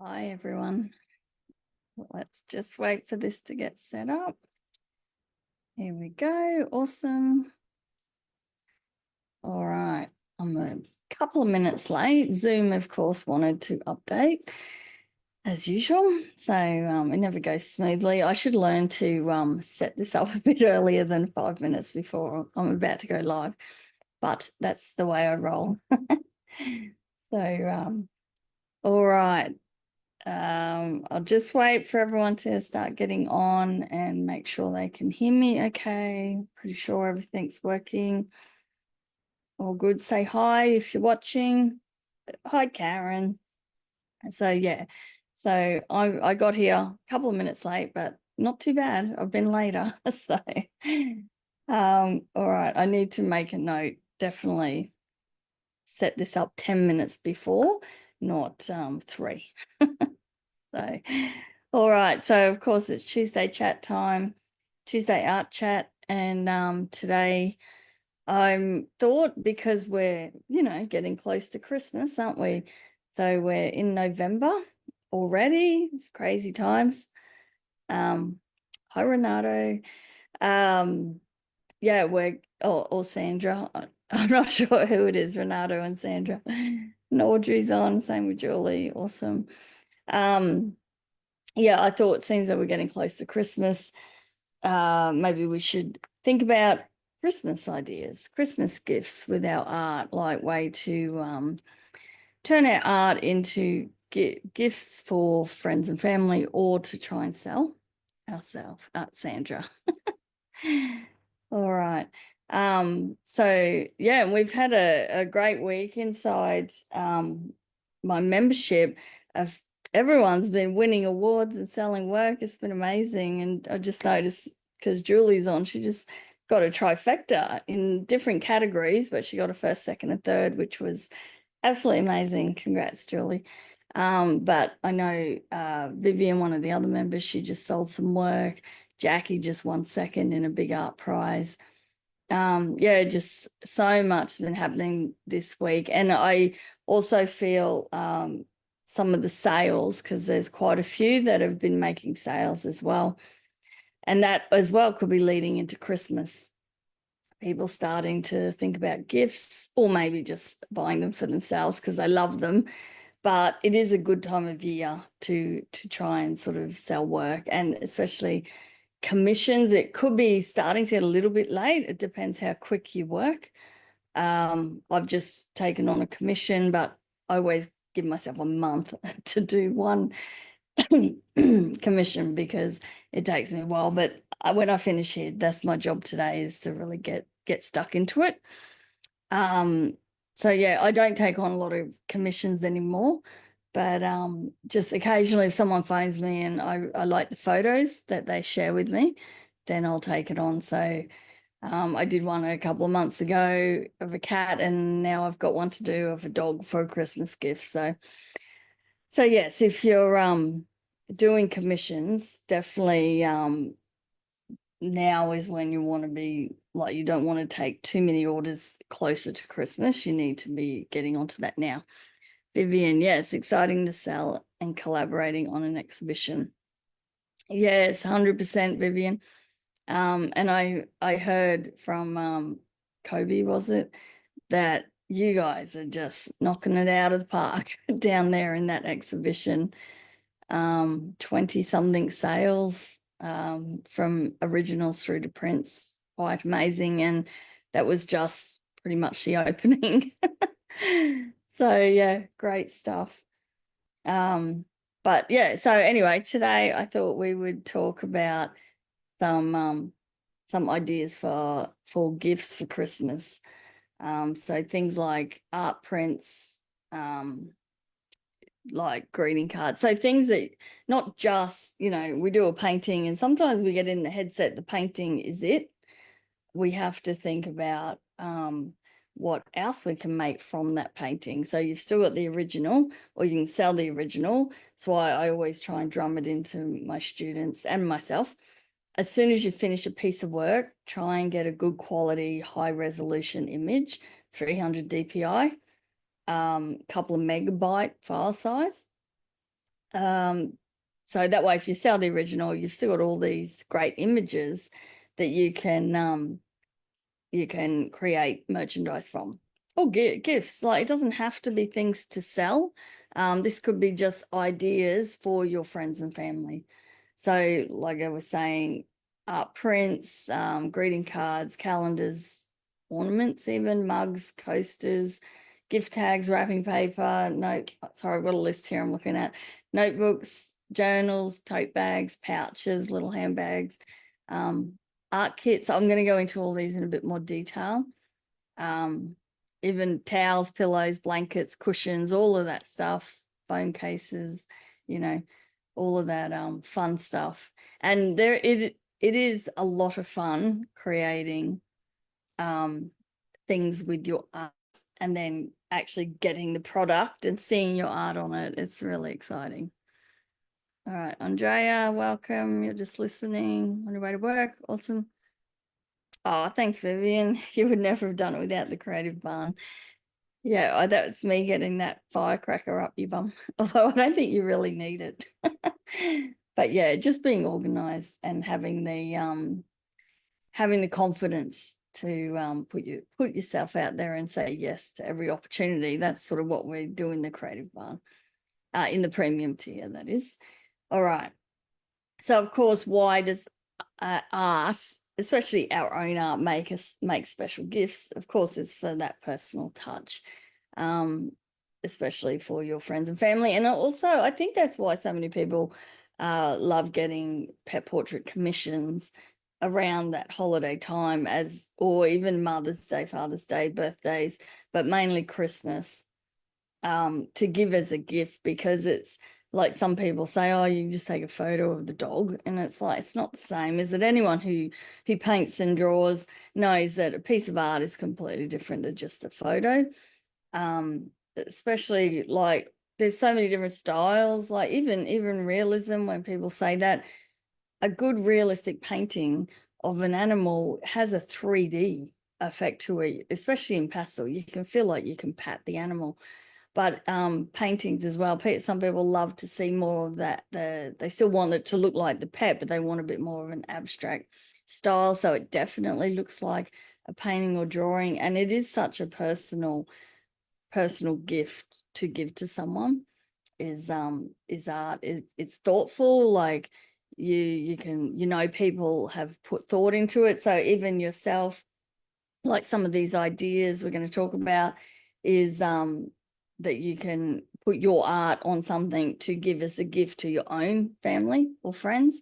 Hi, everyone. Let's just wait for this to get set up. Here we go. Awesome. All right. I'm a couple of minutes late. Zoom, of course, wanted to update as usual. So it never goes smoothly. I should learn to set this up a bit earlier than 5 minutes before I'm about to go live. But that's the way I roll. So, all right. I'll just wait for everyone to start getting on and make sure they can hear me okay. Pretty sure everything's working. All good. Say hi if you're watching. Hi, Karen. So yeah, so I got here a couple of minutes late, but not too bad. I've been later. So all right, I need to make a note. Definitely set this up 10 minutes before, not 3. So, all right. So, of course, it's Tuesday chat time, Tuesday art chat. And today I'm thought because we're getting close to Christmas, aren't we? So we're in November already. It's crazy times. Hi, Renato. Um, yeah, or Sandra. I'm not sure who it is, Renato and Sandra. And Audrey's on, same with Julie. Awesome. Um, yeah, I thought it seems that we're getting close to Christmas. Maybe we should think about Christmas ideas, Christmas gifts with our art, like way to turn our art into gifts for friends and family or to try and sell ourselves, Sandra. All right. So yeah, we've had a great week inside my membership of everyone's been winning awards and selling work. It's been amazing. And I just noticed because Julie's on, she just got a trifecta in different categories, but she got a first, second, and third, which was absolutely amazing. Congrats, Julie. But I know Vivian, one of the other members, she just sold some work. Jackie just won second in a big art prize. Yeah, just so much has been happening this week. And I also feel some of the sales, because there's quite a few that have been making sales as well. And that as well could be leading into Christmas. People starting to think about gifts or maybe just buying them for themselves because they love them. But it is a good time of year to try and sort of sell work, and especially commissions. It could be starting to get a little bit late. It depends how quick you work. I've just taken on a commission, but I always give myself a month to do one commission because it takes me a while. But when I finish here, that's my job today, is to really get stuck into it. So yeah, I don't take on a lot of commissions anymore, but just occasionally if someone phones me and I like the photos that they share with me, then I'll take it on. So I did one a couple of months ago of a cat, and now I've got one to do of a dog for a Christmas gift. So yes, if you're doing commissions, definitely now is when you want to be, like, you don't want to take too many orders closer to Christmas. You need to be getting onto that now. Vivian, yes, exciting to sell and collaborating on an exhibition. Yes, 100% Vivian. And I heard from Kobe, was it, that you guys are just knocking it out of the park down there in that exhibition. 20 something sales from originals through to prints. Quite amazing. And that was just pretty much the opening. So yeah, great stuff. But yeah, so anyway, today I thought we would talk about some ideas for gifts for Christmas. So things like art prints, um, like greeting cards. So things that not just, we do a painting and sometimes we get in the headset, the painting is it. We have to think about what else we can make from that painting. So you've still got the original, or you can sell the original. That's why I always try and drum it into my students and myself. As soon as you finish a piece of work, try and get a good quality, high resolution image, 300 DPI, couple of megabyte file size, So that way, if you sell the original, you've still got all these great images that you can create merchandise from. Or gifts. Like, it doesn't have to be things to sell. This could be just ideas for your friends and family. So, like I was saying, art prints, greeting cards, calendars, ornaments, even mugs, coasters, gift tags, wrapping paper, sorry, I've got a list here I'm looking at. Notebooks, journals, tote bags, pouches, little handbags, art kits. I'm going to go into all these in a bit more detail. Even towels, pillows, blankets, cushions, all of that stuff, phone cases, you know, all of that fun stuff. And it is a lot of fun creating things with your art and then actually getting the product and seeing your art on it. It's really exciting. All right, Andrea, welcome. You're just listening on your way to work. Awesome. Oh, thanks, Vivian. You would never have done it without the Creative Barn. Yeah, that was me getting that firecracker up your bum. Although I don't think you really need it. But yeah, just being organized and having the confidence to put yourself out there and say yes to every opportunity. That's sort of what we do in the Creative Barn, in the premium tier, that is. All right. So of course, why does art, especially our own art, make special gifts? Of course, it's for that personal touch, especially for your friends and family. And also, I think that's why so many people love getting pet portrait commissions around that holiday time, or even Mother's Day, Father's Day, birthdays, but mainly Christmas, to give as a gift, because it's like some people say, oh, you just take a photo of the dog, and it's like, it's not the same, is it? Anyone who paints and draws knows that a piece of art is completely different than just a photo. Especially, like, there's so many different styles, like even realism. When people say that, a good realistic painting of an animal has a 3D effect to it, especially in pastel. You can feel like you can pat the animal. But paintings as well, some people love to see more of that. They still want it to look like the pet, but they want a bit more of an abstract style. So it definitely looks like a painting or drawing. And it is such a personal gift to give to someone, is art. It's thoughtful. Like, you can, people have put thought into it. So even yourself, like some of these ideas we're going to talk about, is that you can put your art on something to give as a gift to your own family or friends,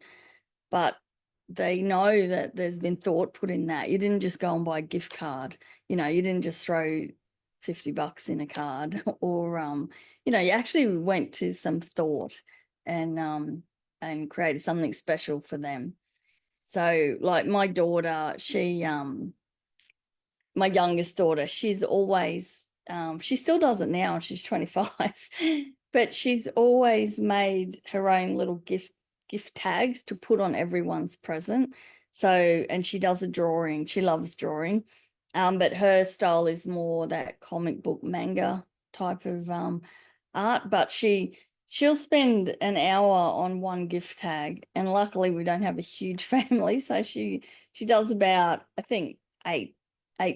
but they know that there's been thought put in that. You didn't just go and buy a gift card. You didn't just throw $50 in a card, or you actually went to some thought and created something special for them. So, like, my daughter, my youngest daughter, she's always, she still does it now, and she's 25, but she's always made her own little gift tags to put on everyone's present. So, and she does a drawing. She loves drawing, but her style is more that comic book manga type of art. But she'll spend an hour on one gift tag, and luckily we don't have a huge family, so she does about, I think, 8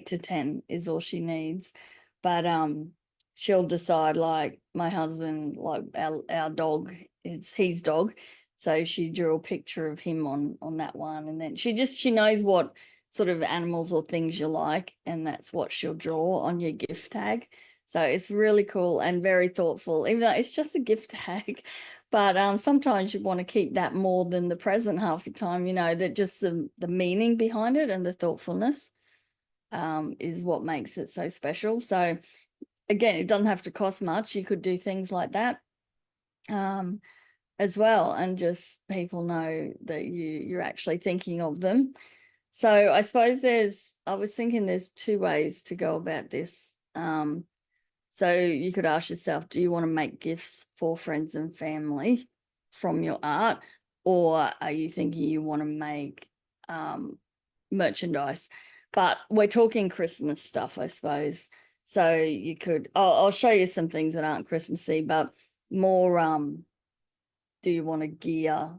to 10 is all she needs. But she'll decide, like, my husband, like, our dog, it's his dog, so she drew a picture of him on that one, and then she knows what sort of animals or things you like, and that's what she'll draw on your gift tag. So it's really cool and very thoughtful, even though it's just a gift tag. But sometimes you want to keep that more than the present half the time, that just the meaning behind it and the thoughtfulness is what makes it so special. So again, it doesn't have to cost much. You could do things like that as well, and just people know that you're actually thinking of them. So I suppose I was thinking there's two ways to go about this. So you could ask yourself, do you want to make gifts for friends and family from your art, or are you thinking you want to make merchandise? But we're talking Christmas stuff, I suppose. So you could, I'll show you some things that aren't Christmassy, but more do you want to gear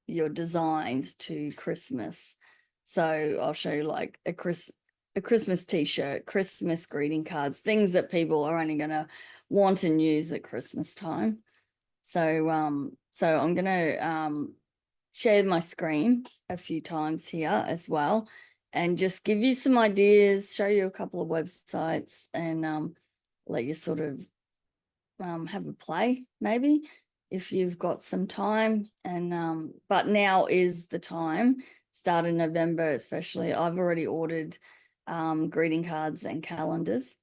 your designs to Christmas? So I'll show you like a Christmas t-shirt, Christmas greeting cards, things that people are only going to want and use at Christmas time. So I'm going to share my screen a few times here as well, and just give you some ideas, show you a couple of websites, and let you sort of have a play maybe if you've got some time. And but now is the time, start in November especially. I've already ordered greeting cards and calendars,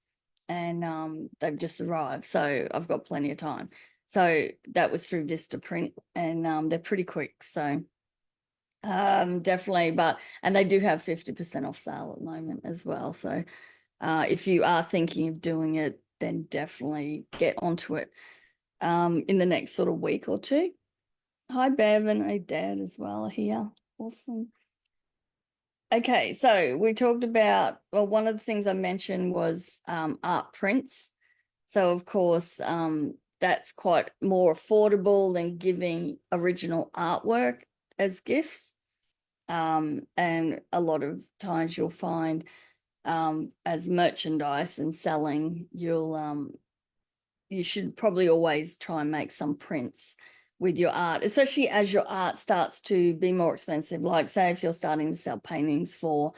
and they've just arrived, so I've got plenty of time. So that was through Vista Print, and they're pretty quick. So definitely, and they do have 50% off sale at the moment as well. So if you are thinking of doing it, then definitely get onto it in the next sort of week or two. Hi, Bev, and hey, Dad as well here. Awesome. Okay, so we talked about, well, one of the things I mentioned was art prints. So, of course, that's quite more affordable than giving original artwork as gifts. And a lot of times you'll find as merchandise and selling, you should probably always try and make some prints with your art, especially as your art starts to be more expensive. Like, say, if you're starting to sell paintings for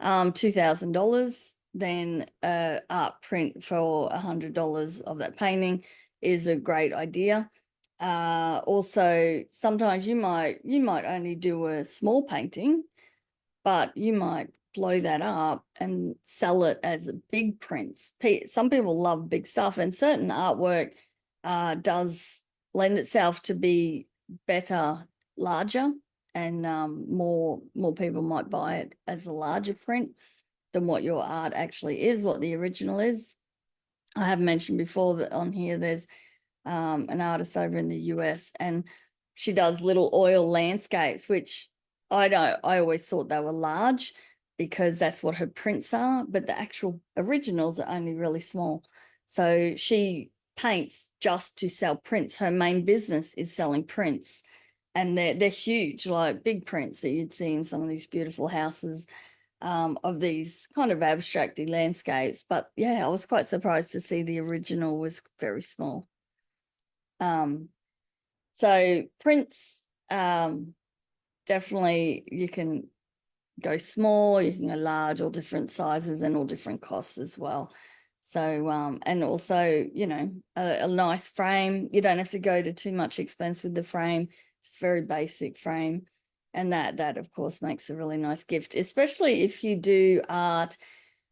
$2,000, then art print for $100 of that painting is a great idea. Also, sometimes you might only do a small painting, but you might blow that up and sell it as big prints. Some people love big stuff, and certain artwork does lend itself to be better, larger, and more people might buy it as a larger print than what your art actually is, what the original is. I have mentioned before that on here there's an artist over in the US, and she does little oil landscapes, which I always thought they were large because that's what her prints are, but the actual originals are only really small. So she paints just to sell prints. Her main business is selling prints, and they're huge, like big prints that you'd see in some of these beautiful houses of these kind of abstracty landscapes. But yeah, I was quite surprised to see the original was very small. So prints, definitely you can go small, you can go large, all different sizes and all different costs as well. So and also, you know, a nice frame. You don't have to go to too much expense with the frame, just very basic frame. And that of course makes a really nice gift, especially if you do art.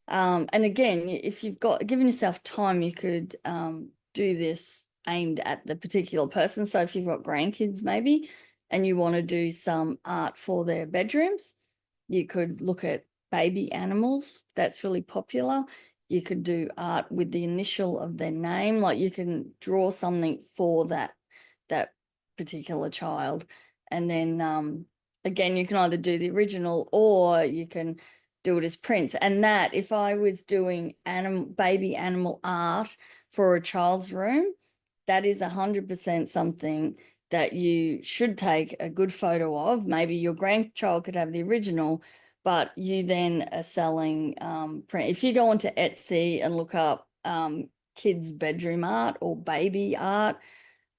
And again, if you've got given yourself time, you could do this aimed at the particular person. So if you've got grandkids maybe, and you want to do some art for their bedrooms, you could look at baby animals. That's really popular. You could do art with the initial of their name, like you can draw something for that particular child. And then again, you can either do the original or you can do it as prints. And that, if I was doing baby animal art for a child's room, that is 100% something that you should take a good photo of. Maybe your grandchild could have the original, but you then are selling print. If you go onto Etsy and look up kids' bedroom art or baby art,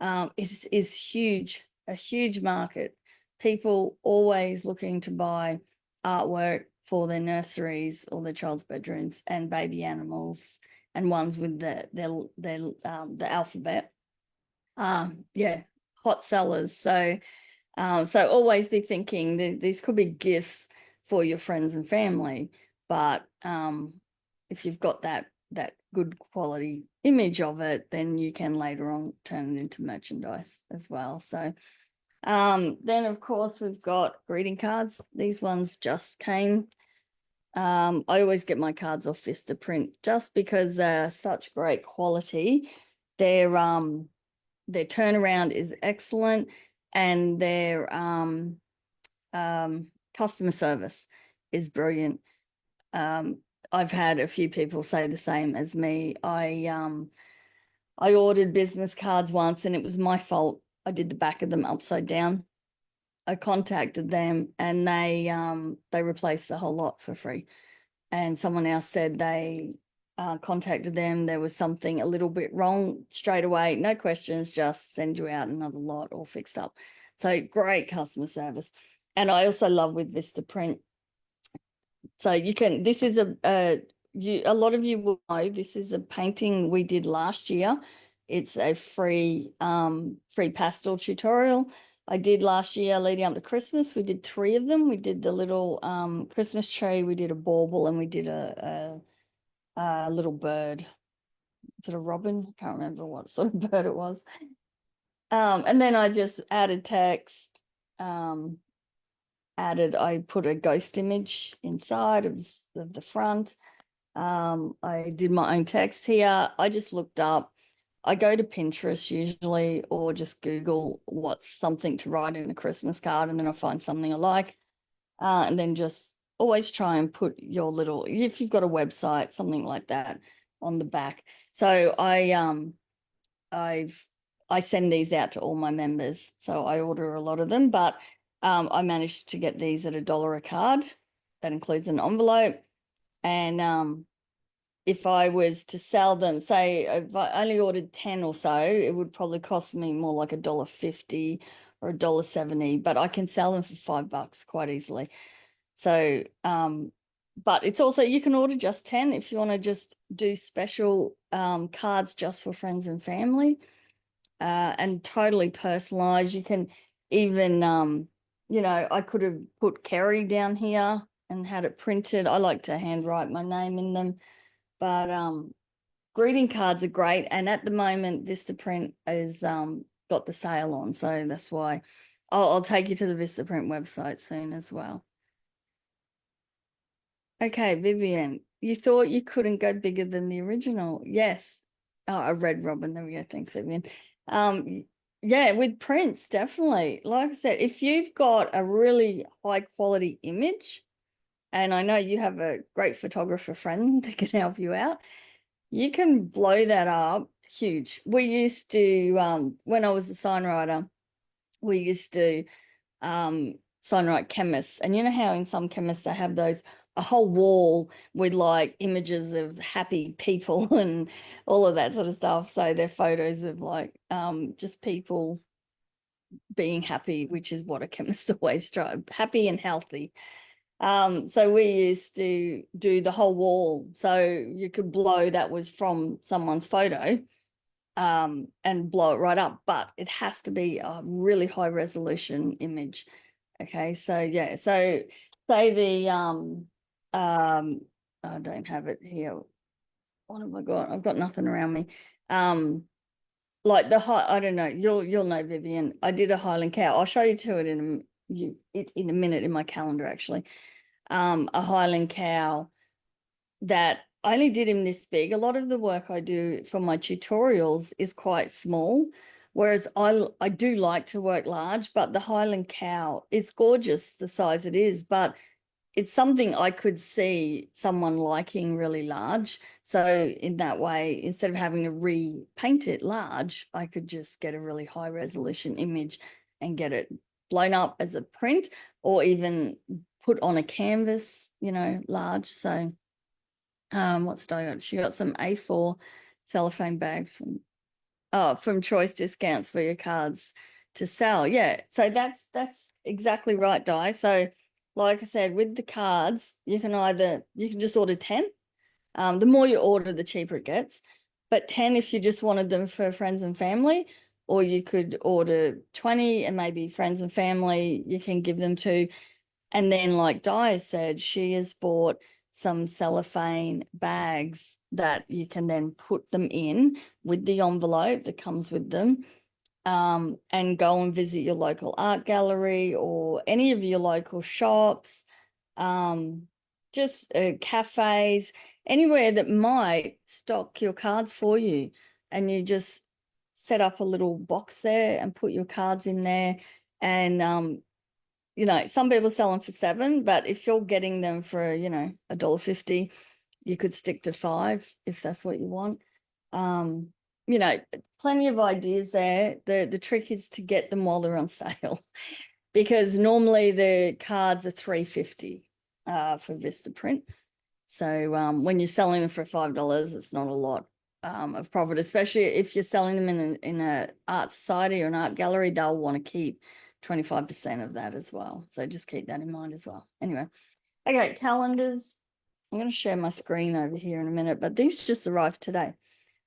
it is huge, a huge market. People always looking to buy artwork for their nurseries or their child's bedrooms, and baby animals and ones with the alphabet. Yeah, hot sellers. So always be thinking these could be gifts for your friends and family, but if you've got that good quality image of it, then you can later on turn it into merchandise as well. So then of course we've got greeting cards. These ones just came. I always get my cards off Vista Print just because they're such great quality. Their turnaround is excellent, and their customer service is brilliant. I've had a few people say the same as me. I ordered business cards once, and it was my fault I did the back of them upside down. I contacted them and they replaced the whole lot for free. And someone else said they contacted them. There was something a little bit wrong straight away. No questions, just send you out another lot all fixed up. So great customer service. And I also love with Vistaprint. So you can, this is a lot of you will know this is a painting we did last year. It's a free pastel tutorial I did last year leading up to Christmas. We did 3 of them. We did the little Christmas tree, we did a bauble, and we did a little bird. Is it a robin? I can't remember what sort of bird it was. And then I just added text, I put a ghost image inside of the front. I did my own text here. I just looked up. I go to Pinterest usually, or just Google what's something to write in a Christmas card, and then I find something I like. And then just always try and put your little, if you've got a website, something like that on the back. So I send these out to all my members. So I order a lot of them, but I managed to get these at $1 a card. That includes an envelope. And if I was to sell them, say if I only ordered 10 or so, it would probably cost me more like $1.50 or $1.70, but I can sell them for $5 quite easily. So, but it's also, you can order just 10 if you want to just do special cards just for friends and family, and totally personalized. You can even, I could have put Kerri down here and had it printed. I like to handwrite my name in them, but greeting cards are great. And at the moment, Vistaprint is got the sale on, so that's why I'll take you to the Vistaprint website soon as well. Okay, Vivian, you thought you couldn't go bigger than the original. Yes. Oh, a red robin. There we go. Thanks, Vivian. Yeah, with prints, definitely. Like I said, if you've got a really high quality image, and I know you have a great photographer friend that can help you out, you can blow that up huge. We used to, when I was a sign writer, we used to sign write chemists. And you know how in some chemists they have those, a whole wall with like images of happy people and all of that sort of stuff. So they're photos of like just people being happy, which is what a chemist always tries, happy and healthy. So we used to do the whole wall. So you could blow, that was from someone's photo, and blow it right up, but it has to be a really high resolution image. Okay, so yeah, so say the I don't have it here. What have I got? I've got nothing around me. Like the high, I don't know. You'll know, Vivian. I did a Highland cow. I'll show you to it in a minute in my calendar actually. A Highland cow that I only did him this big. A lot of the work I do for my tutorials is quite small, whereas I do like to work large, but the Highland cow is gorgeous the size it is, but it's something I could see someone liking really large. So in that way, instead of having to repaint it large, I could just get a really high resolution image and get it blown up as a print, or even put on a canvas, large. So what's Di got? She got some A4 cellophane bags from Choice Discounts for your cards to sell. Yeah, so that's exactly right, Di. So like I said, with the cards, you can just order 10. The more you order, the cheaper it gets. But 10 if you just wanted them for friends and family, or you could order 20 and maybe friends and family you can give them to. And then like Di said, she has bought some cellophane bags that you can then put them in with the envelope that comes with them, and go and visit your local art gallery or any of your local shops, just cafes, anywhere that might stock your cards for you. And you just set up a little box there and put your cards in there. And some people sell them for $7, but if you're getting them for, $1.50, you could stick to $5 if that's what you want. you know, plenty of ideas there. The trick is to get them while they're on sale, because normally the cards are $3.50 for Vistaprint. So when you're selling them for $5, it's not a lot of profit, especially if you're selling them in a art society or an art gallery. They'll want to keep 25% of that as well. So just keep that in mind as well. Anyway, okay, calendars. I'm going to share my screen over here in a minute, but these just arrived today.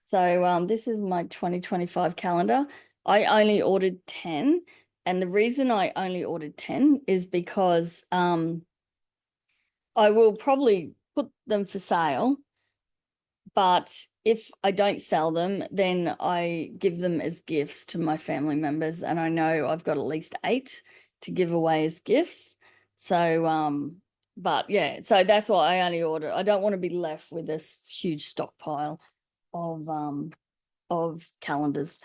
So this is my 2025 calendar. I only ordered 10. And the reason I only ordered 10 is because I will probably put them for sale, but if I don't sell them, then I give them as gifts to my family members. And I know I've got at least 8 to give away as gifts. So, but yeah, so that's why I only order. I don't want to be left with this huge stockpile of calendars.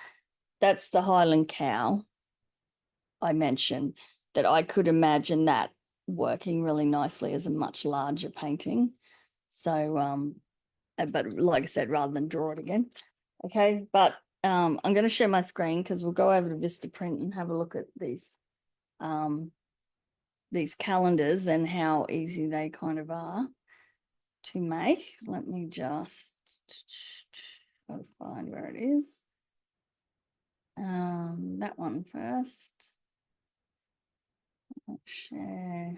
That's the Highland Cow I mentioned, that I could imagine that working really nicely as a much larger painting. So, but like I said, rather than draw it again. Okay, but I'm going to share my screen because we'll go over to Vistaprint and have a look at these calendars and how easy they kind of are to make. Let me just find where it is. That one first. Share.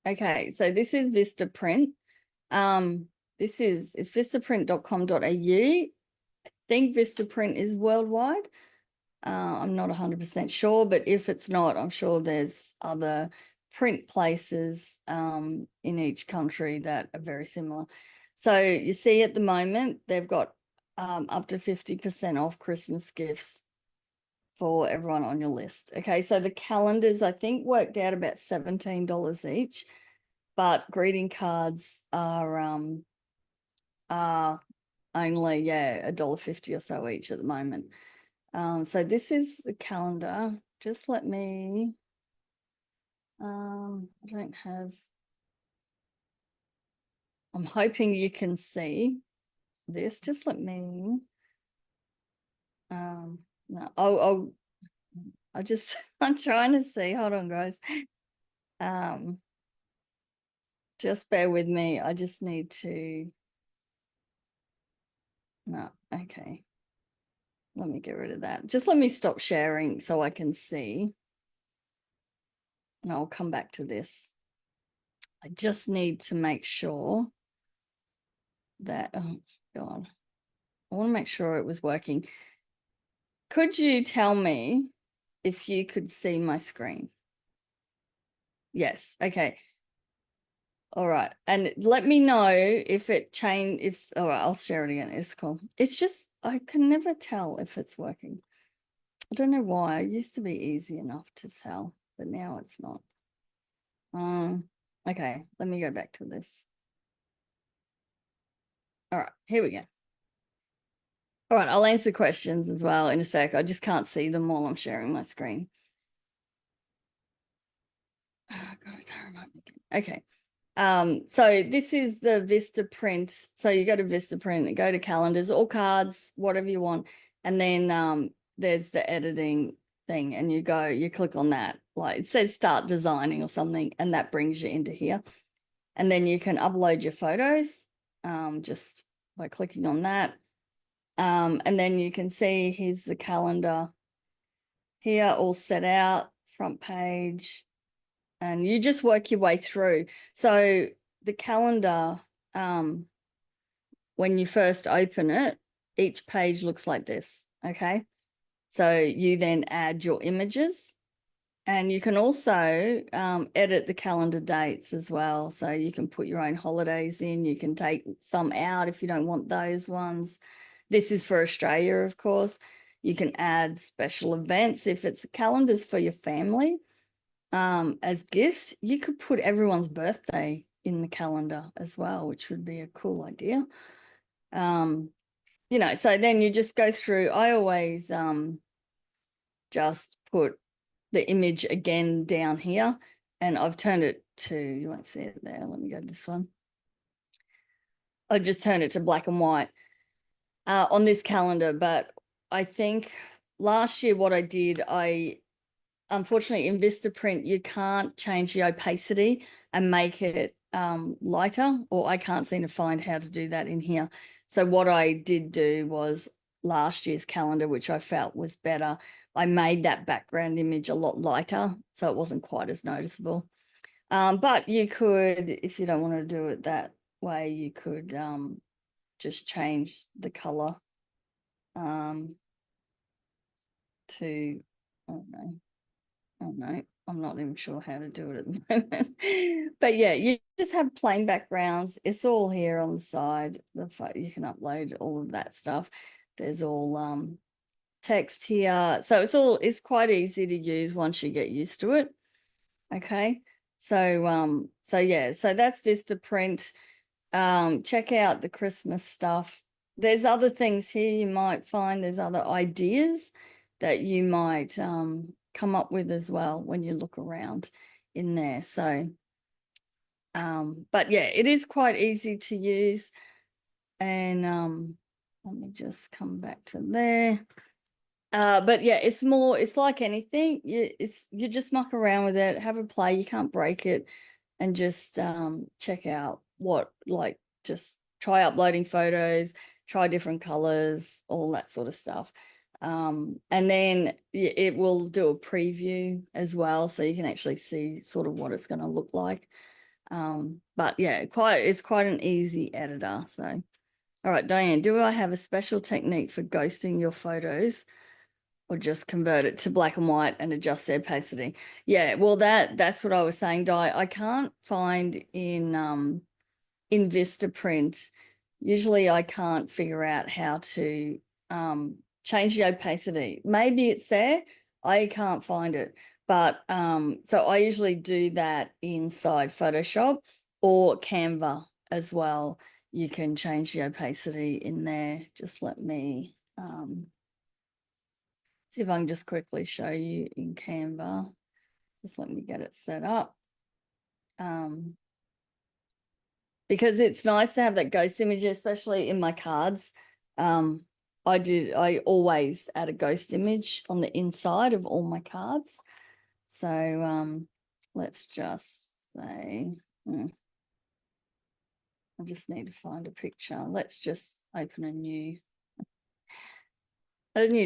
Okay, so this is Vistaprint. This is it's vistaprint.com.au. I think Vistaprint is worldwide. I'm not 100% sure, but if it's not, I'm sure there's other print places in each country that are very similar. So you see at the moment, they've got up to 50% off Christmas gifts for everyone on your list. Okay, so the calendars, I think, worked out about $17 each, but greeting cards are only, yeah, $1.50 or so each at the moment. So this is the calendar. Just let me, I don't have, I'm hoping you can see this. Just let me, no, I just, I'm trying to see. Hold on, guys. Just bear with me. I just need to, no, okay. Let me get rid of that. Just let me stop sharing so I can see. And I'll come back to this. I just need to make sure that, oh God, I want to make sure it was working. Could you tell me if you could see my screen? Yes. Okay. All right. And let me know if it changed, all right, I'll share it again. It's cool. It's just, I can never tell if it's working. I don't know why. It used to be easy enough to tell, but now it's not. Okay, let me go back to this. All right, here we go. All right, I'll answer questions as well in a sec. I just can't see them while I'm sharing my screen. Okay. So this is the Vistaprint. So you go to Vistaprint and go to calendars or cards, whatever you want. And then there's the editing thing, and you click on that. Like it says start designing or something, and that brings you into here. And then you can upload your photos just by clicking on that. And then you can see here's the calendar here, all set out, front page, and you just work your way through. So the calendar, when you first open it, each page looks like this, okay? So you then add your images, and you can also edit the calendar dates as well. So you can put your own holidays in. You can take some out if you don't want those ones. This is for Australia, of course. You can add special events. If it's calendars for your family as gifts, you could put everyone's birthday in the calendar as well, which would be a cool idea. So then you just go through. I always just put the image again down here, and I've turned it to, you won't see it there. Let me go to this one. I just turned it to black and white on this calendar. But I think last year what I did, unfortunately in Vistaprint, you can't change the opacity and make it lighter, or I can't seem to find how to do that in here. So what I did do was last year's calendar, which I felt was better. I made that background image a lot lighter, so it wasn't quite as noticeable. But you could, if you don't want to do it that way, you could just change the color to, oh no, oh no, I'm not even sure how to do it at the moment. But yeah, you just have plain backgrounds. It's all here on the side. You can upload all of that stuff. There's all text here. So it's quite easy to use once you get used to it. Okay. So yeah, so that's Vistaprint. Check out the Christmas stuff. There's other things here you might find. There's other ideas that you might come up with as well when you look around in there. So, but yeah, it is quite easy to use. And let me just come back to there. But yeah, it's like anything. You just muck around with it, have a play. You can't break it, and just check out just try uploading photos, try different colors, all that sort of stuff. And then it will do a preview as well, so you can actually see sort of what it's going to look like. But yeah, it's quite an easy editor. So, all right, Diane, do I have a special technique for ghosting your photos, or just convert it to black and white and adjust the opacity? Yeah, well, that's what I was saying, Di. I can't find in Vistaprint. Usually I can't figure out how to change the opacity. Maybe it's there. I can't find it. But so I usually do that inside Photoshop or Canva as well. You can change the opacity in there. Just let me see if I can just quickly show you in Canva. Just let me get it set up. Because it's nice to have that ghost image, especially in my cards. I always add a ghost image on the inside of all my cards. So let's just say, I just need to find a picture. Let's just open a new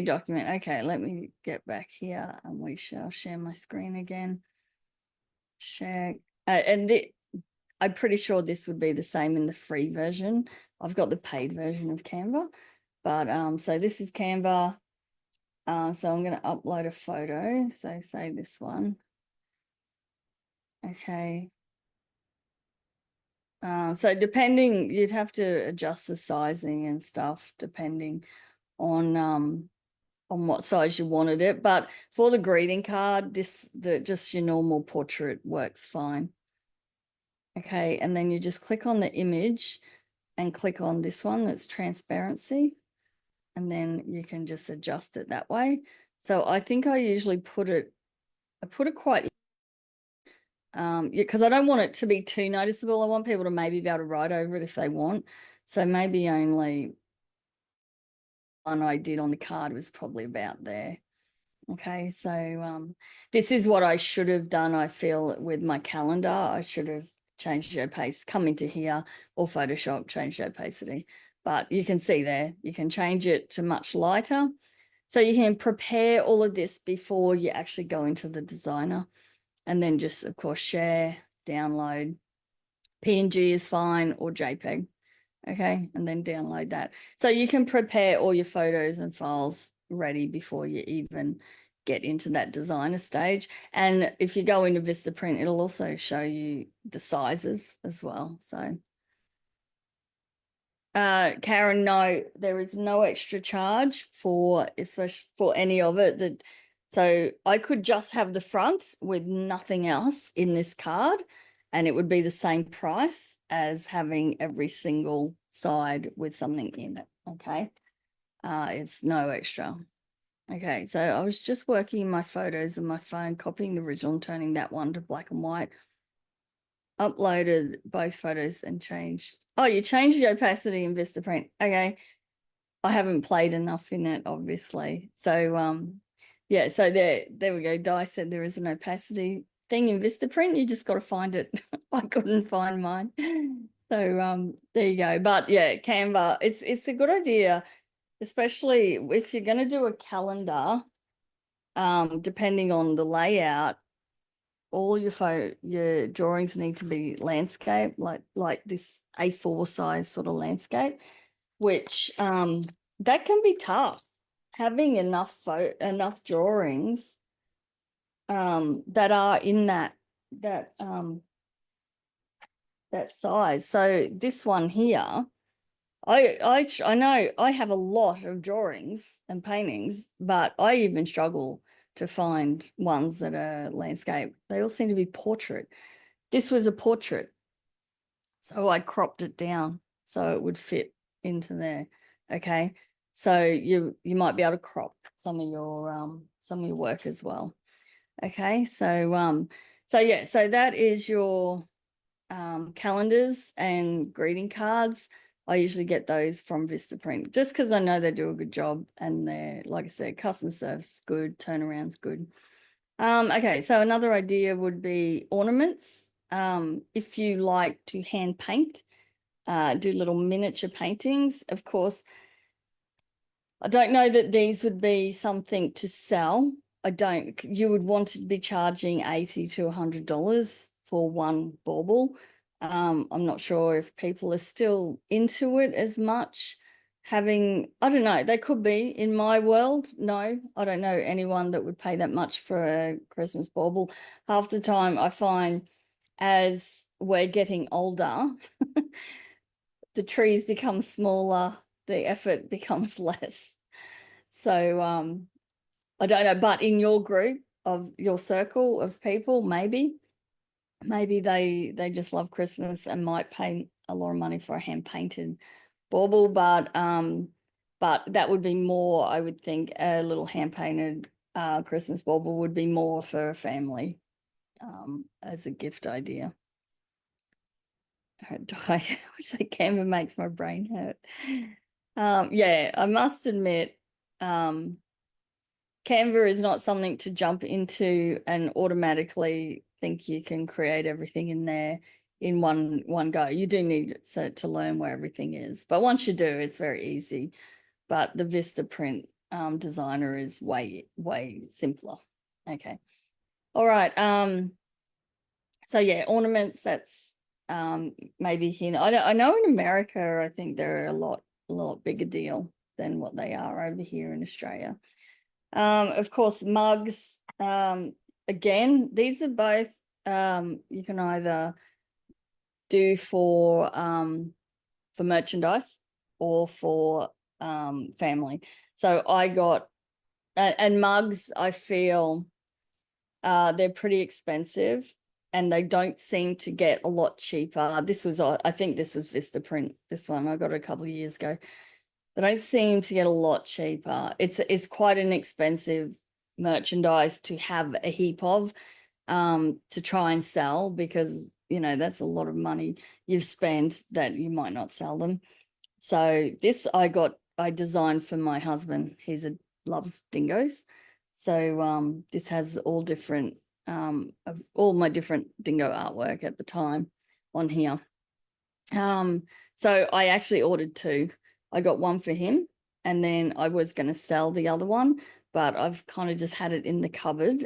document. Okay, let me get back here and we shall share my screen again. Share. I'm pretty sure this would be the same in the free version. I've got the paid version of Canva. But so this is Canva. So I'm going to upload a photo. So say this one. Okay. So depending, you'd have to adjust the sizing and stuff depending on what size you wanted it. But for the greeting card, just your normal portrait works fine. Okay, and then you just click on the image and click on this one that's transparency, and then you can just adjust it that way. So I think I usually put it quite because I don't want it to be too noticeable. I want people to maybe be able to write over it if they want. So maybe only one I did on the card was probably about there. Okay, so this is what I should have done, I feel, with my calendar. I should have changed the opacity, come into here or Photoshop, change the opacity. But you can see there, you can change it to much lighter. So you can prepare all of this before you actually go into the designer, and then just, of course, share, download. PNG is fine, or JPEG. Okay, and then download that. So you can prepare all your photos and files ready before you even get into that designer stage. And if you go into Vistaprint, it'll also show you the sizes as well. So Karen, no, there is no extra charge especially for any of it. So I could just have the front with nothing else in this card, and it would be the same price as having every single side with something in it. Okay. It's no extra. Okay, so I was just working my photos on my phone, copying the original and turning that one to black and white. uploaded both photos and changed. Oh, you changed the opacity in Vistaprint. Okay. I haven't played enough in it, obviously. So yeah, so there we go. Di said there is an opacity thing in Vistaprint. You just got to find it. I couldn't find mine. So there you go. But yeah, Canva, it's a good idea, especially if you're going to do a calendar, depending on the layout, all your drawings need to be landscape, like this A4 size sort of landscape, which that can be tough. Having enough drawings that are in that that size. So this one here, I know I have a lot of drawings and paintings, but I even struggle to find ones that are landscape. They all seem to be portrait. This was a portrait, so I cropped it down so it would fit into there. Okay, so you might be able to crop some of your work as well. Okay, so yeah, so that is your calendars and greeting cards. I usually get those from Vistaprint just because I know they do a good job, and they're, like I said, customer service good, turnaround's good. Okay, so another idea would be ornaments. If you like to hand paint, do little miniature paintings. Of course, I don't know that these would be something to sell. You would want to be charging $80 to $100 for one bauble. I'm not sure if people are still into it as much. I don't know, they could be. In my world, no, I don't know anyone that would pay that much for a Christmas bauble. Half the time I find as we're getting older, the trees become smaller, the effort becomes less. So I don't know, but in your group of your circle of people, maybe they just love Christmas and might pay a lot of money for a hand painted bauble, but that would be more, I would think, a little hand painted Christmas bauble would be more for a family as a gift idea. Which say Canva makes my brain hurt. Yeah, I must admit, Canva is not something to jump into and automatically think you can create everything in there in one go. You do need to learn where everything is, but once you do, it's very easy. But the Vistaprint designer is way simpler. Okay, all right. So yeah, ornaments. That's maybe here. I know in America, I think they're a lot bigger deal than what they are over here in Australia. Of course, mugs. Again, these are both you can either do for merchandise or for family. So I got and mugs, I feel they're pretty expensive and they don't seem to get a lot cheaper. I think this was Vistaprint, this one. I got it a couple of years ago. They don't seem to get a lot cheaper. It's quite an expensive merchandise to have a heap of to try and sell, because that's a lot of money you've spent that you might not sell them. So this I designed for my husband. Loves dingoes. So this has all different of all my different dingo artwork at the time on here. So I actually ordered two. I got one for him, and then I was going to sell the other one, but I've kind of just had it in the cupboard,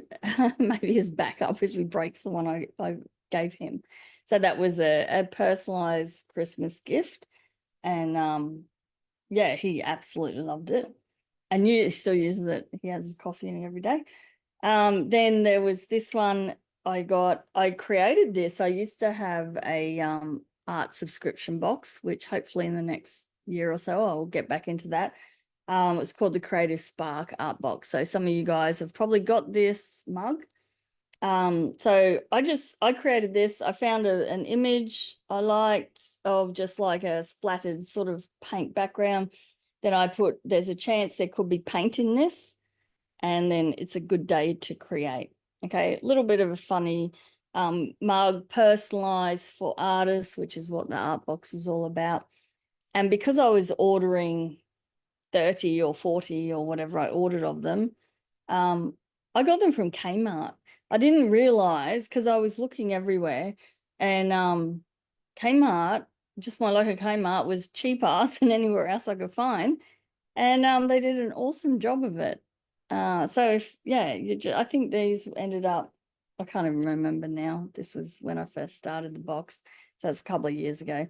maybe as backup if he breaks the one I gave him. So that was a personalized Christmas gift, and yeah, he absolutely loved it, and he still uses it. He has his coffee in it every day. Then there was this one I created this. I used to have a art subscription box, which hopefully in the next year or so I'll get back into that. It's called the Creative Spark Art Box. So some of you guys have probably got this mug. So I created this. I found an image I liked of just like a splattered sort of paint background. Then there's a chance there could be paint in this, and then it's a good day to create. Okay, a little bit of a funny mug personalized for artists, which is what the art box is all about. And because I was ordering 30 or 40 or whatever I ordered of them, I got them from Kmart. I didn't realize because I was looking everywhere, and Kmart, just my local Kmart, was cheaper than anywhere else I could find, and they did an awesome job of it. So if yeah, I think these ended up. I can't even remember now. This was when I first started the box, so it's a couple of years ago.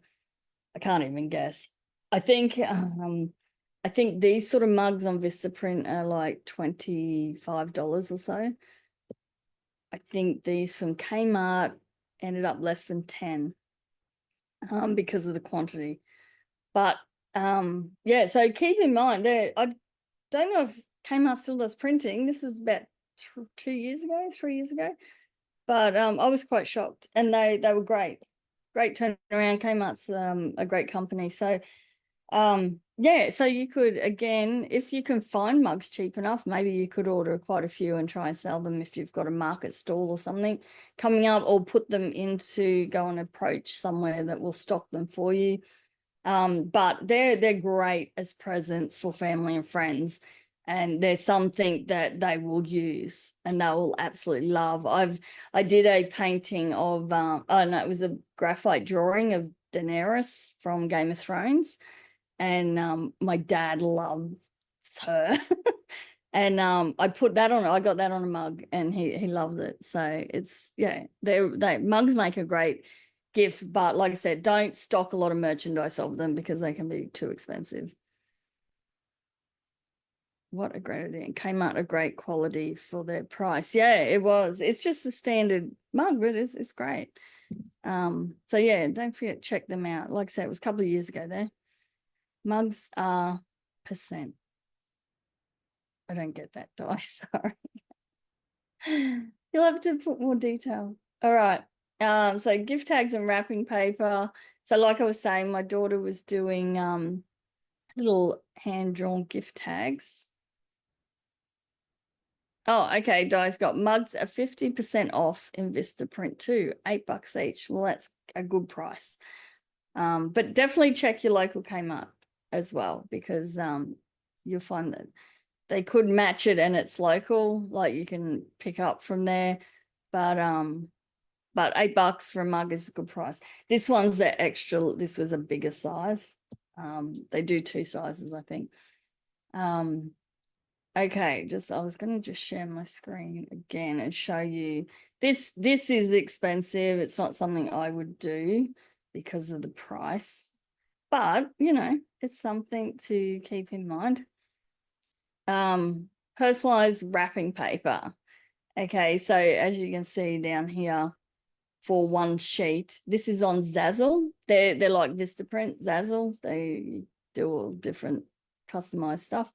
I can't even guess. I think I think these sort of mugs on Vistaprint are like $25 or so. I think these from Kmart ended up less than 10 because of the quantity. But yeah, so keep in mind there, I don't know if Kmart still does printing. This was about 2 years ago, 3 years ago. But I was quite shocked, and they were great. Great turnaround. Kmart's a great company. So yeah, so you could, again, if you can find mugs cheap enough, maybe you could order quite a few and try and sell them if you've got a market stall or something coming up, or put them into, go and approach somewhere that will stock them for you. But they're great as presents for family and friends, and they're something that they will use and they will absolutely love. I did a painting of oh no, it was a graphite drawing of Daenerys from Game of Thrones, and my dad loves her. And I put that on, I got that on a mug, and he loved it. So it's, yeah, they mugs make a great gift, but like I said, don't stock a lot of merchandise of them because they can be too expensive. What a great idea. And Kmart a great quality for their price. Yeah, it was. It's just a standard mug, but it's great. So yeah, don't forget, check them out. Like I said, it was a couple of years ago there. Mugs are percent. I don't get that, do I? Sorry. You'll have to put more detail. All right. So gift tags and wrapping paper. So like I was saying, my daughter was doing little hand-drawn gift tags. Oh, okay. Di's got mugs are 50% off in Vistaprint too, $8 each. Well, that's a good price. But definitely check your local Kmart as well, because you'll find that they could match it and it's local, like you can pick up from there. But $8 for a mug is a good price. This one's the extra, this was a bigger size. They do two sizes, I think. Okay, I was gonna just share my screen again and show you this. This is expensive. It's not something I would do because of the price, but you know, it's something to keep in mind. Personalized wrapping paper. Okay, so as you can see down here, for one sheet, this is on Zazzle. They're like Vistaprint, Zazzle. They do all different customized stuff.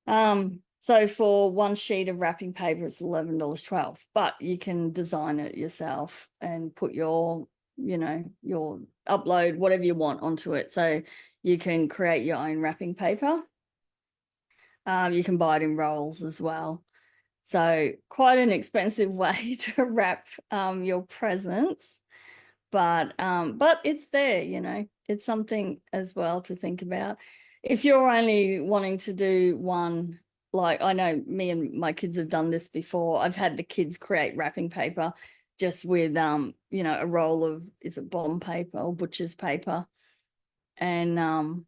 So for one sheet of wrapping paper, it's $11.12, but you can design it yourself and put your, you know, your upload whatever you want onto it. So you can create your own wrapping paper. You can buy it in rolls as well. So quite an expensive way to wrap your presents, but it's there, you know, it's something as well to think about. If you're only wanting to do one, like I know me and my kids have done this before. I've had the kids create wrapping paper just with you know, a roll of, is it bond paper or butcher's paper, and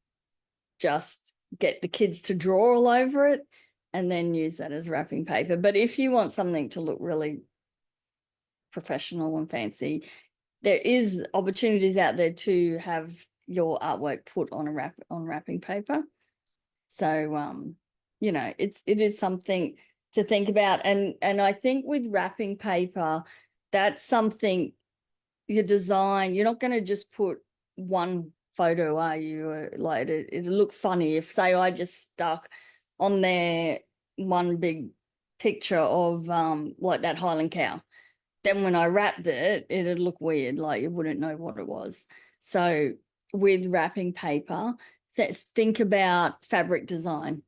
just get the kids to draw all over it and then use that as wrapping paper. But if you want something to look really professional and fancy, there is opportunities out there to have your artwork put on wrapping paper. So you know, it is something to think about. And I think with wrapping paper, that's something, your design, you're not going to just put one photo, are you? Like it'll look funny if, say, I just stuck on there one big picture of like that Highland cow. Then when I wrapped it, it'd look weird, like you wouldn't know what it was. So with wrapping paper, let's think about fabric design,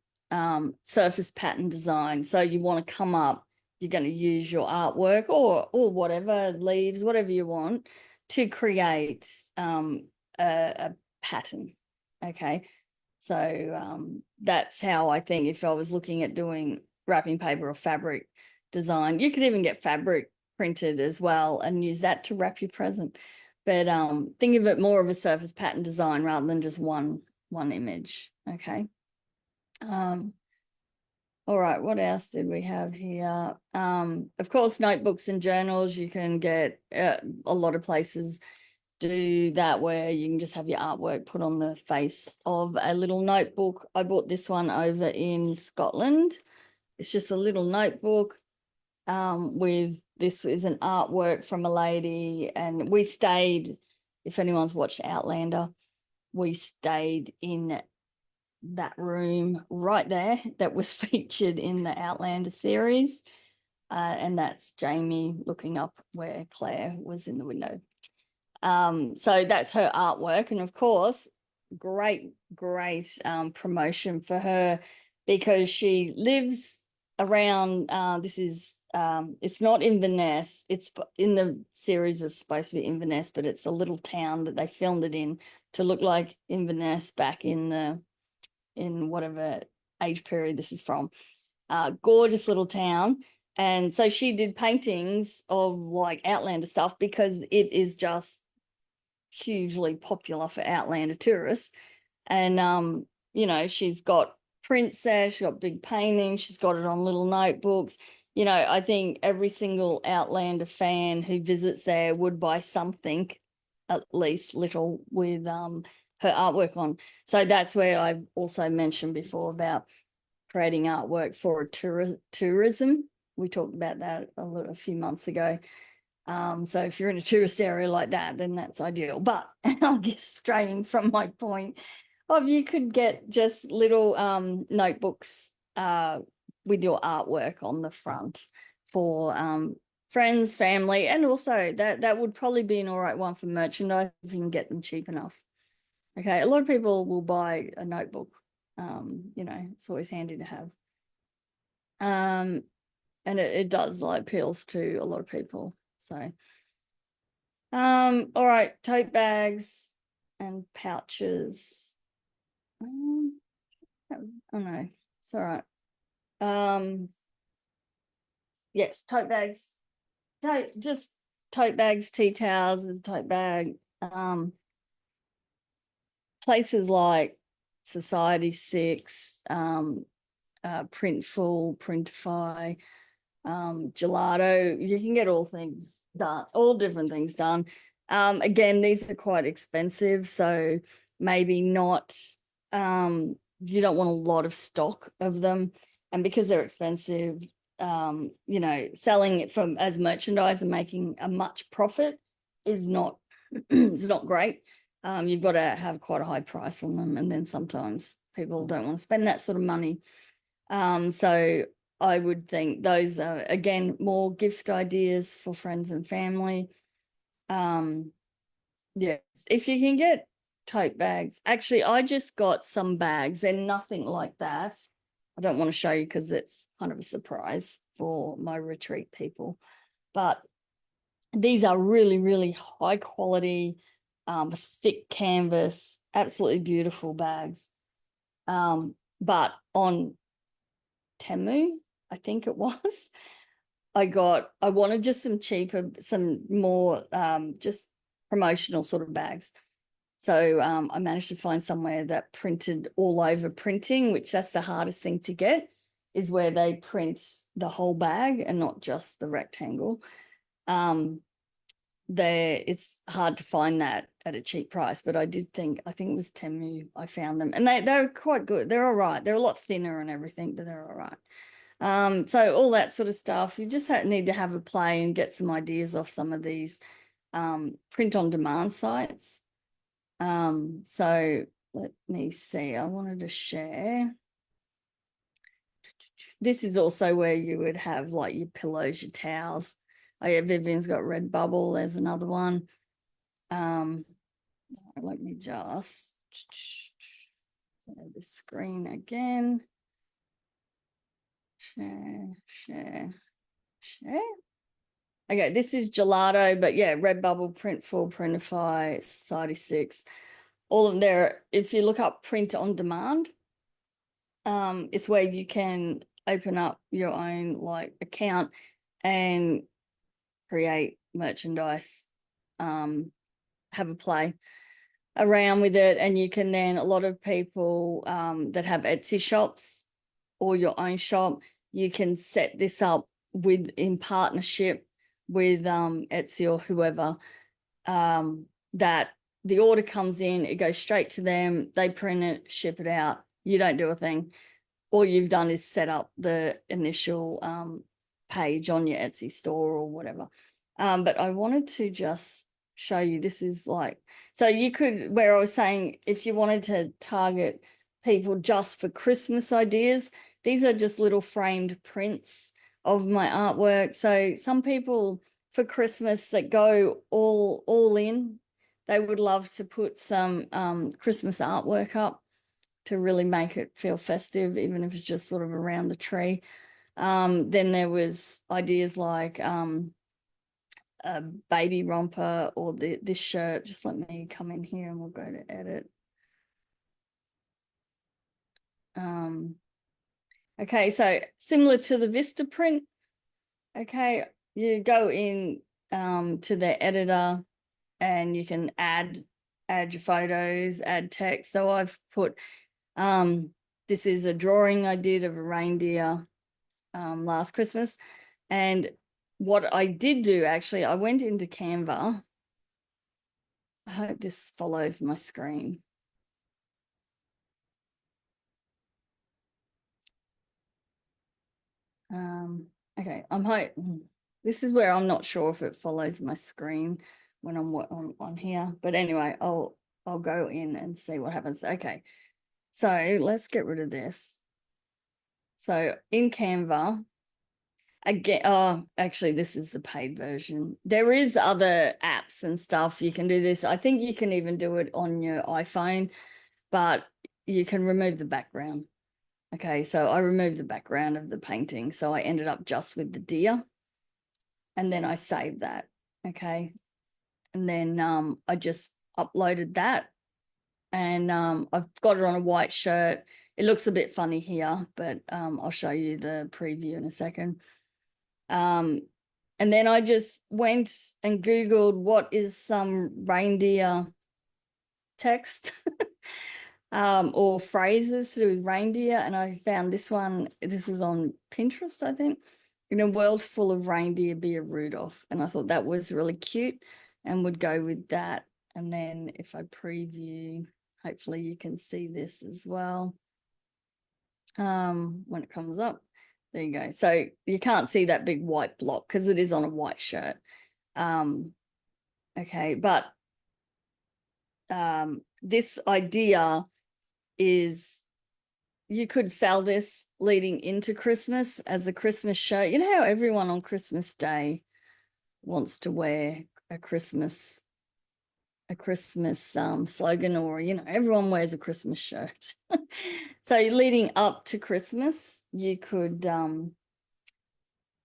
surface pattern design. So you want to come up you're going to use your artwork or whatever, leaves, whatever you want, to create a pattern. Okay. So that's how I think, if I was looking at doing wrapping paper or fabric design, you could even get fabric printed as well and use that to wrap your present. But think of it more of a surface pattern design rather than just one image. Okay. All right, what else did we have here? Of course, notebooks and journals. You can get a lot of places do that, where you can just have your artwork put on the face of a little notebook. I bought this one over in Scotland. It's just a little notebook with, this is an artwork from a lady, and we stayed, if anyone's watched Outlander, we stayed in that room right there that was featured in the Outlander series. And that's Jamie looking up where Claire was in the window. So that's her artwork. And of course, great promotion for her, because she lives around, this is, it's not Inverness. It's in the series, it's supposed to be Inverness, but it's a little town that they filmed it in to look like Inverness back in whatever age period this is from. Gorgeous little town. And so she did paintings of like Outlander stuff, because it is just hugely popular for Outlander tourists. And she's got prints there, she's got big paintings, she's got it on little notebooks. I think every single Outlander fan who visits there would buy something, at least little, with her artwork on. So that's where I've also mentioned before about creating artwork for tourism. We talked about that a few months ago. So if you're in a tourist area like that, then that's ideal. But I'll get straying from my point of, you could get just little notebooks with your artwork on the front for friends, family, and also that would probably be an all right one for merchandise if you can get them cheap enough. Okay, a lot of people will buy a notebook. It's always handy to have. And it does, like, appeals to a lot of people. So all right, tote bags and pouches. Oh no, it's all right. Yes, tote bags. Just tote bags, tea towels as a tote bag. Places like Society 6, Printful, Printify, Gelato, you can get all things done, all different things done. Again, these are quite expensive, so maybe not, you don't want a lot of stock of them. And because they're expensive, selling it as merchandise and making a much profit is not it's not great. You've got to have quite a high price on them, and then sometimes people don't want to spend that sort of money. So I would think those are, again, more gift ideas for friends and family. Yeah, if you can get tote bags. Actually, I just got some bags. They're nothing like that. I don't want to show you because it's kind of a surprise for my retreat people. But these are really high quality, thick canvas, absolutely beautiful bags. But on Temu, I think it was, I wanted just some cheaper, some more just promotional sort of bags. So I managed to find somewhere that printed all over printing, which that's the hardest thing to get, is where they print the whole bag and not just the rectangle. It's hard to find that at a cheap price, but I think it was Temu I found them, and they're quite good. They're all right. They're a lot thinner and everything, but they're all right. So all that sort of stuff, you just need to have a play and get some ideas off some of these print on demand sites. So let me see, I wanted to share. This is also where you would have like your pillows, your towels. Oh yeah, Vivian's got Redbubble. There's another one. Let me just share the screen again. Share. Share. Okay, this is Gelato, but yeah, Redbubble, Printful, Printify, Society 6, all of them there. If you look up print on demand, it's where you can open up your own like account and create merchandise, have a play around with it. And you can then, a lot of people that have Etsy shops or your own shop, you can set this up with in partnership with Etsy or whoever, that the order comes in, it goes straight to them, they print it, ship it out, you don't do a thing. All you've done is set up the initial page on your Etsy store or whatever. But I wanted to just show you, this is like, so you could, where I was saying, if you wanted to target people just for Christmas ideas, these are just little framed prints of my artwork. So some people for Christmas that go all in, they would love to put some Christmas artwork up to really make it feel festive, even if it's just sort of around the tree. Then there was ideas like a baby romper or this shirt. Just let me come in here and we'll go to edit. Okay, so similar to the Vista print. Okay, you go in to the editor and you can add your photos, add text. So I've put this is a drawing I did of a reindeer last Christmas. And what I did do, actually, I went into Canva. I hope this follows my screen. Okay, this is where I'm not sure if it follows my screen when I'm on here. But anyway, I'll go in and see what happens. Okay, so let's get rid of this. So in Canva, again, oh, actually, this is the paid version. There is other apps and stuff you can do this. I think you can even do it on your iPhone, but you can remove the background. Okay, so I removed the background of the painting. So I ended up just with the deer. And then I saved that. Okay. And then I just uploaded that. And I've got it on a white shirt. It looks a bit funny here, but I'll show you the preview in a second. And then I just went and Googled what is some reindeer text or phrases to do with reindeer. And I found this one. This was on Pinterest, I think. In a world full of reindeer, be a Rudolph. And I thought that was really cute and would go with that. And then if I preview, hopefully you can see this as well. When it comes up, there you go. So you can't see that big white block because it is on a white shirt. Okay, but this idea is you could sell this leading into Christmas as a Christmas shirt. You know how everyone on Christmas Day wants to wear a Christmas slogan, or everyone wears a Christmas shirt. So leading up to Christmas, you could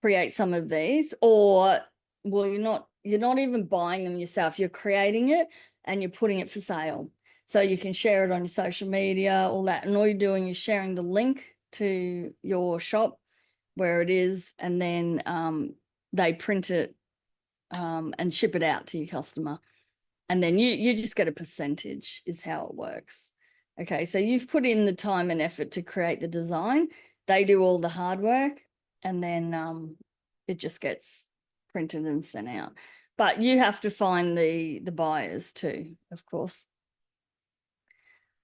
create some of these, or well, you're not even buying them yourself. You're creating it and you're putting it for sale. So you can share it on your social media, all that. And all you're doing is sharing the link to your shop where it is, and then they print it and ship it out to your customer. And then you just get a percentage is how it works. Okay, so you've put in the time and effort to create the design. They do all the hard work, and then it just gets printed and sent out. But you have to find the buyers too, of course.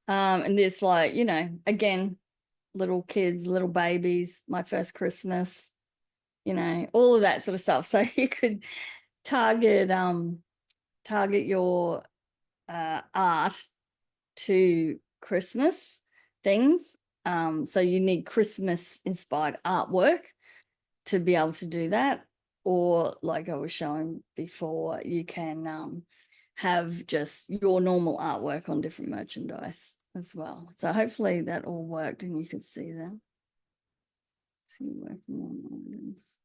And there's like, again, little kids, little babies, my first Christmas, all of that sort of stuff. So you could target your art to Christmas things. So you need Christmas inspired artwork to be able to do that. Or like I was showing before, you can have just your normal artwork on different merchandise as well. So hopefully that all worked and you could see that. See, working on items.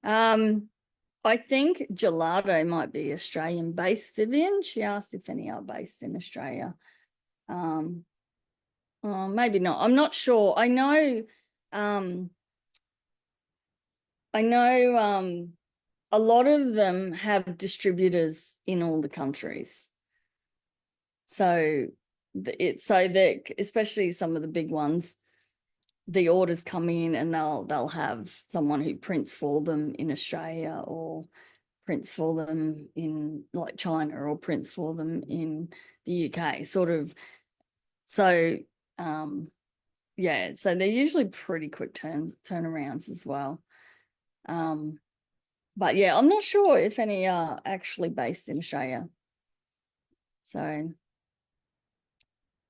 I think Gelato might be Australian based, Vivian. She asked if any are based in Australia. Um, maybe not. I'm not sure. Um, I know a lot of them have distributors in all the countries. So so that especially some of the big ones, the orders come in and they'll have someone who prints for them in Australia or prints for them in like China or prints for them in the UK, sort of. So yeah, so they're usually pretty quick turnarounds as well. But yeah, I'm not sure if any are actually based in Australia. So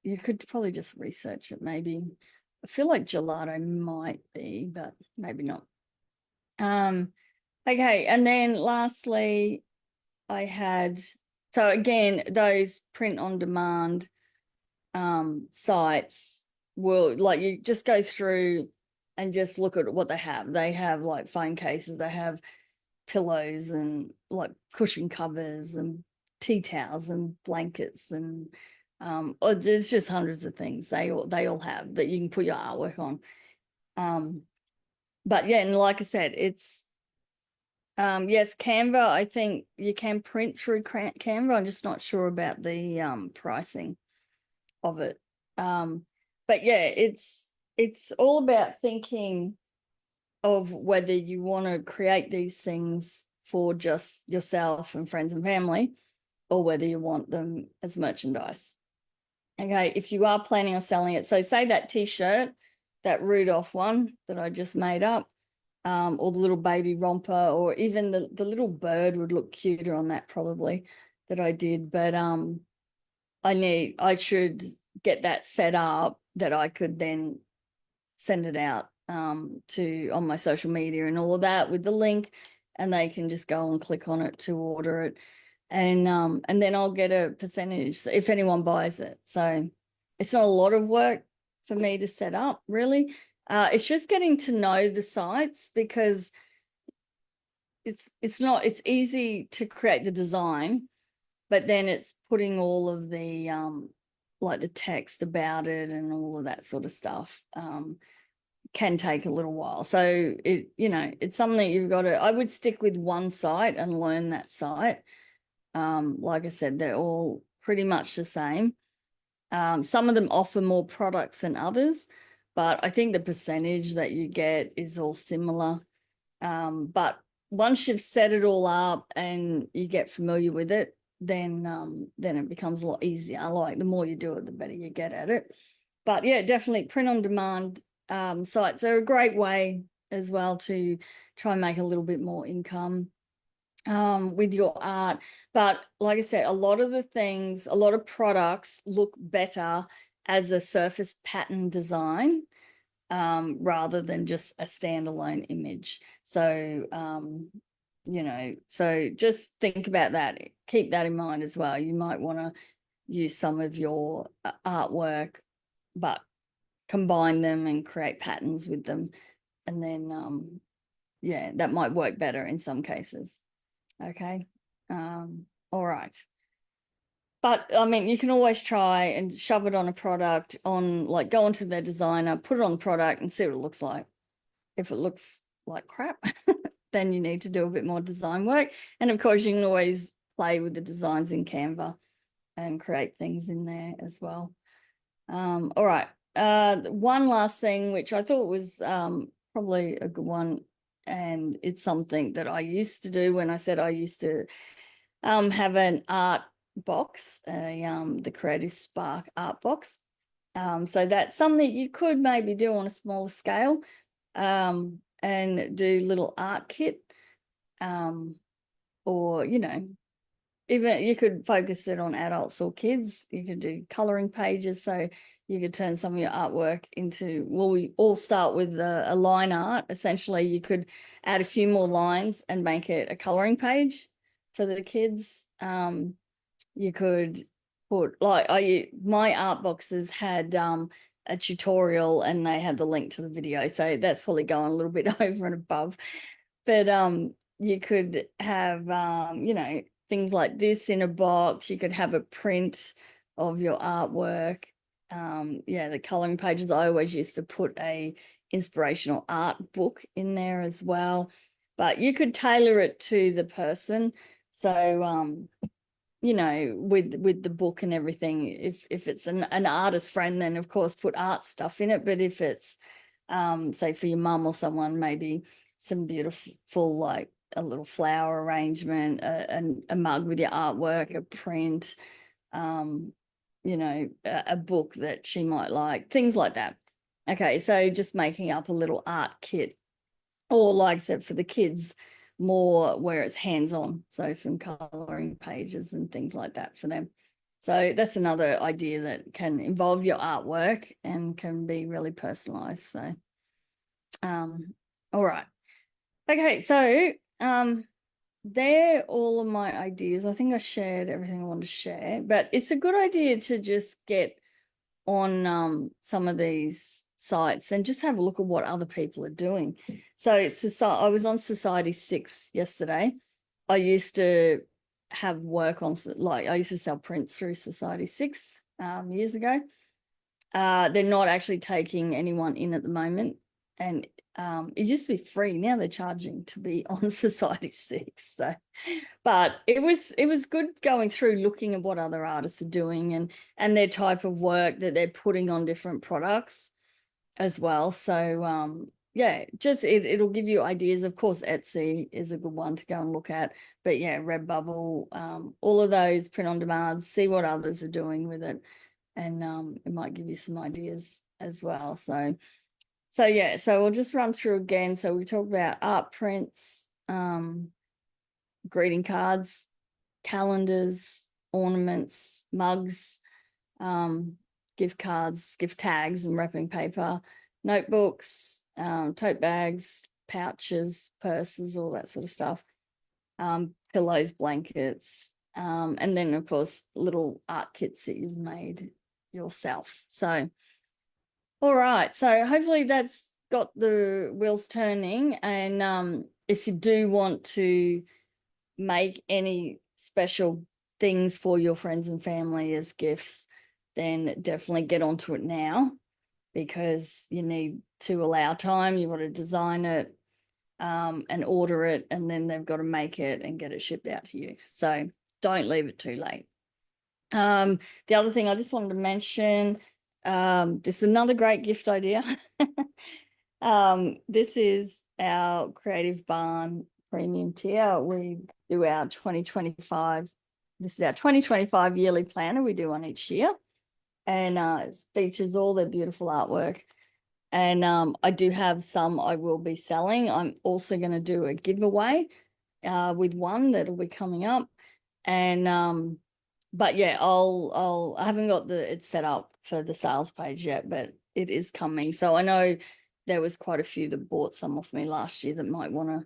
you could probably just research it, maybe. I feel like gelato might be, but maybe not. Okay, and then lastly, I had so again, those print on demand sites will like you just go through and just look at what they have. They have like phone cases, they have pillows and like cushion covers and tea towels and blankets and there's just hundreds of things they all have that you can put your artwork on. But yeah, and like I said, it's yes, Canva, I think you can print through Canva. I'm just not sure about the pricing of it. But yeah, it's all about thinking of whether you want to create these things for just yourself and friends and family, or whether you want them as merchandise. Okay, if you are planning on selling it, so say that t-shirt, that Rudolph one that I just made up, or the little baby romper, or even the little bird would look cuter on that probably that I did. But I should get that set up that I could then send it out to on my social media and all of that with the link, and they can just go and click on it to order it, and then I'll get a percentage if anyone buys it. So it's not a lot of work for me to set up, really. It's just getting to know the sites, because it's easy to create the design, but then it's putting all of the like the text about it and all of that sort of stuff can take a little while. So it's something that you've got to, I would stick with one site and learn that site. Like I said, they're all pretty much the same. Some of them offer more products than others, but I think the percentage that you get is all similar. But once you've set it all up and you get familiar with it, then it becomes a lot easier. Like the more you do it, the better you get at it. But yeah, definitely print on demand sites are a great way as well to try and make a little bit more income with your art. But like I said, a lot of products look better as a surface pattern design rather than just a standalone image. So, so just think about that. Keep that in mind as well. You might want to use some of your artwork, but combine them and create patterns with them. And then, yeah, that might work better in some cases. Okay. All right. But I mean, you can always try and shove it on a product like go onto their designer, put it on the product and see what it looks like. If it looks like crap, then you need to do a bit more design work. And of course, you can always play with the designs in Canva and create things in there as well. All right. One last thing, which I thought was probably a good one, and it's something that I used to do when I said I used to have an art box, the Creative Spark art box. So that's something you could maybe do on a smaller scale, and do little art kit, or even you could focus it on adults or kids. You could do coloring pages, so you could turn some of your artwork into, well, we all start with a line art. Essentially, you could add a few more lines and make it a coloring page for the kids. You could put my art boxes had a tutorial and they had the link to the video, so that's probably going a little bit over and above. But you could have things like this in a box. You could have a print of your artwork. Yeah, the coloring pages. I always used to put a inspirational art book in there as well. But you could tailor it to the person. So with the book and everything, if it's an artist friend, then of course put art stuff in it. But if it's say for your mum or someone, maybe some beautiful, like a little flower arrangement, a mug with your artwork, a print, a book that she might like, things like that. Okay, so just making up a little art kit, or like I said, for the kids, more where it's hands-on, so some coloring pages and things like that for them. So that's another idea that can involve your artwork and can be really personalized. So all right. Okay, so they're all of my ideas. I think I shared everything I want to share, but it's a good idea to just get on some of these sites and just have a look at what other people are doing. So I was on Society 6 yesterday. I used to have work on, like, I used to sell prints through Society 6 years ago. They're not actually taking anyone in at the moment. And it used to be free. Now they're charging to be on Society 6. So, but it was good going through looking at what other artists are doing and their type of work that they're putting on different products as well. So yeah, just it'll give you ideas. Of course, Etsy is a good one to go and look at. But yeah, Redbubble, all of those print on demand, see what others are doing with it. And it might give you some ideas as well. So yeah, so we'll just run through again. So we talked about art prints, greeting cards, calendars, ornaments, mugs, gift cards, gift tags and wrapping paper, notebooks, tote bags, pouches, purses, all that sort of stuff, pillows, blankets, and then of course little art kits that you've made yourself. So all right, so hopefully that's got the wheels turning. And if you do want to make any special things for your friends and family as gifts, then definitely get onto it now, because you need to allow time. You've got to design it and order it, and then they've got to make it and get it shipped out to you. So don't leave it too late. The other thing I just wanted to mention, this is another great gift idea. This is our Creative Barn premium tier. We do our 2025. This is our 2025 yearly planner we do on each year. And it features all their beautiful artwork. And I do have some I will be selling. I'm also going to do a giveaway with one that'll be coming up. And but yeah, I haven't got it set up for the sales page yet, but it is coming. So I know there was quite a few that bought some off me last year that might want to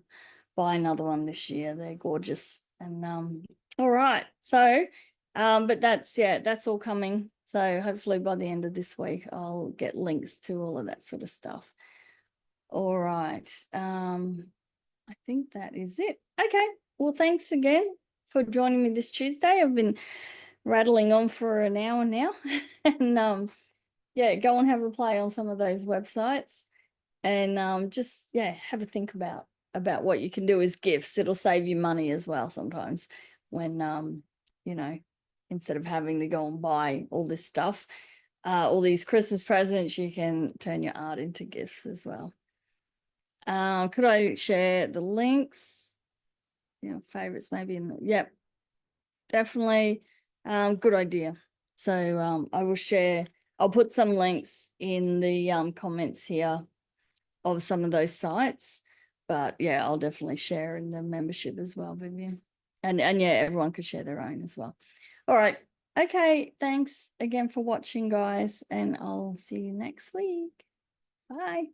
buy another one this year. They're gorgeous. And all right. So but that's all coming. So hopefully by the end of this week I'll get links to all of that sort of stuff. All right. I think that is it. Okay. Well, thanks again for joining me this Tuesday. I've been rattling on for an hour now. And yeah, go and have a play on some of those websites. And just have a think about what you can do as gifts. It'll save you money as well sometimes when instead of having to go and buy all this stuff, all these Christmas presents, you can turn your art into gifts as well. Could I share the links? Favorites maybe yep, definitely. Good idea. So I will share. I'll put some links in the comments here of some of those sites. But yeah, I'll definitely share in the membership as well, Vivian. And yeah, everyone could share their own as well. All right. Okay. Thanks again for watching, guys. And I'll see you next week. Bye.